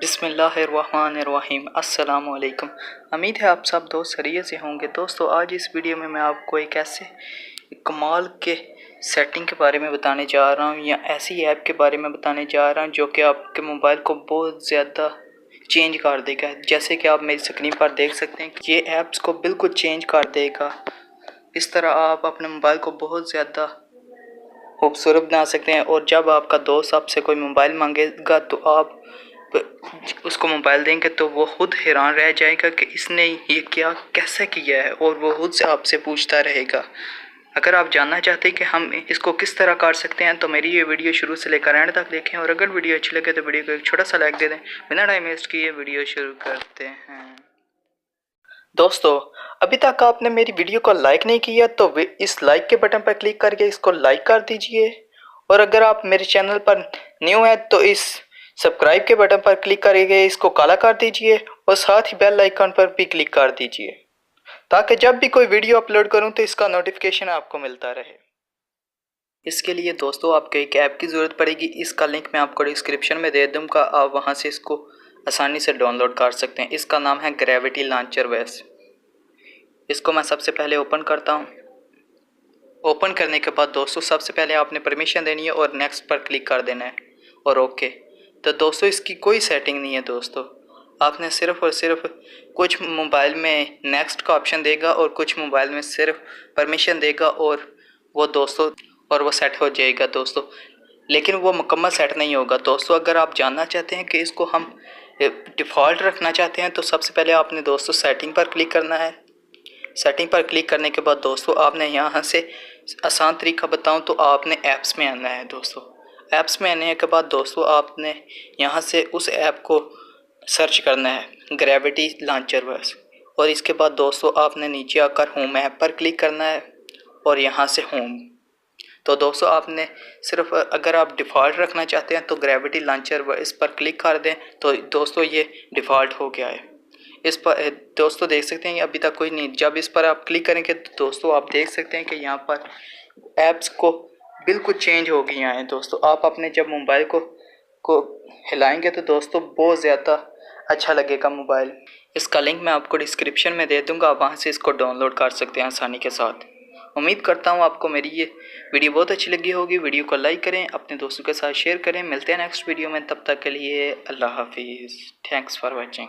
बिस्मिल्लाहिर्रहमानिर्रहीम। अस्सलाम वालेकुम। उम्मीद है आप सब दोस्त खैरियत से होंगे। दोस्तों, आज इस वीडियो में मैं आपको एक ऐसे कमाल के सेटिंग के बारे में बताने जा रहा हूँ या ऐसी ऐप के बारे में बताने जा रहा हूँ जो कि आपके मोबाइल को बहुत ज़्यादा चेंज कर देगा। जैसे कि आप मेरी स्क्रीन पर देख सकते हैं कि ये ऐप्स को बिल्कुल चेंज कर देगा। इस तरह आप अपने मोबाइल को बहुत ज़्यादा खूबसूरत बना सकते हैं। और जब आपका दोस्त आपसे कोई मोबाइल मांगेगा तो आप उसको मोबाइल देंगे तो वो खुद हैरान रह जाएगा कि इसने ये क्या कैसे किया है, और वो खुद से आपसे पूछता रहेगा। अगर आप जानना चाहते हैं कि हम इसको किस तरह कर सकते हैं तो मेरी ये वीडियो शुरू से लेकर एंड तक देखें। और अगर वीडियो अच्छी लगे तो वीडियो को एक छोटा सा लाइक दे दें। बिना टाइम वेस्ट किए वीडियो शुरू करते हैं। दोस्तों, अभी तक आपने मेरी वीडियो को लाइक नहीं किया तो इस लाइक के बटन पर क्लिक करके इसको लाइक कर दीजिए। और अगर आप मेरे चैनल पर न्यू हैं तो इस सब्सक्राइब के बटन पर क्लिक करके इसको काला कर दीजिए और साथ ही बेल आइकन पर भी क्लिक कर दीजिए ताकि जब भी कोई वीडियो अपलोड करूं तो इसका नोटिफिकेशन आपको मिलता रहे। इसके लिए दोस्तों आपको एक ऐप की ज़रूरत पड़ेगी। इसका लिंक मैं आपको डिस्क्रिप्शन में दे दूँगा, आप वहां से इसको आसानी से डाउनलोड कर सकते हैं। इसका नाम है ग्रेविटी लॉन्चर वेस। इसको मैं सबसे पहले ओपन करता हूँ। ओपन करने के बाद दोस्तों सबसे पहले आपने परमिशन देनी है और नेक्स्ट पर क्लिक कर देना है और ओके। तो दोस्तों इसकी कोई सेटिंग नहीं है। दोस्तों आपने सिर्फ और सिर्फ कुछ मोबाइल में नेक्स्ट का ऑप्शन देगा और कुछ मोबाइल में सिर्फ परमिशन देगा और वो सेट हो जाएगा दोस्तों। लेकिन वो मुकम्मल सेट नहीं होगा दोस्तों। अगर आप जानना चाहते हैं कि इसको हम डिफ़ॉल्ट रखना चाहते हैं तो सबसे पहले आपने दोस्तों सेटिंग पर क्लिक करना है। सेटिंग पर क्लिक करने के बाद दोस्तों आपने यहाँ से आसान तरीका बताऊँ तो आपने ऐप्स में आना है। दोस्तों ऐप्स में आने के बाद दोस्तों आपने यहाँ से उस ऐप को सर्च करना है, ग्रेविटी लॉन्चर वेस। और इसके बाद दोस्तों आपने नीचे आकर होम ऐप पर क्लिक करना है और यहाँ से होम। तो दोस्तों आपने सिर्फ अगर आप डिफ़ॉल्ट रखना चाहते हैं तो ग्रेविटी लॉन्चर वेस पर क्लिक कर दें तो दोस्तों ये डिफ़ॉल्ट हो गया है। इस पर दोस्तों देख सकते हैं अभी तक कोई नहीं। जब इस पर आप क्लिक करेंगे तो दोस्तों आप देख सकते हैं कि यहाँ पर ऐप्स को बिल्कुल चेंज हो गई हैं। दोस्तों आप अपने जब मोबाइल को हिलाएंगे तो दोस्तों बहुत ज़्यादा अच्छा लगेगा मोबाइल। इसका लिंक मैं आपको डिस्क्रिप्शन में दे दूँगा, आप वहाँ से इसको डाउनलोड कर सकते हैं आसानी के साथ। उम्मीद करता हूँ आपको मेरी ये वीडियो बहुत अच्छी लगी होगी। वीडियो को लाइक करें, अपने दोस्तों के साथ शेयर करें। मिलते हैं नेक्स्ट वीडियो में, तब तक के लिए अल्लाह हाफिज़। Thanks for watching.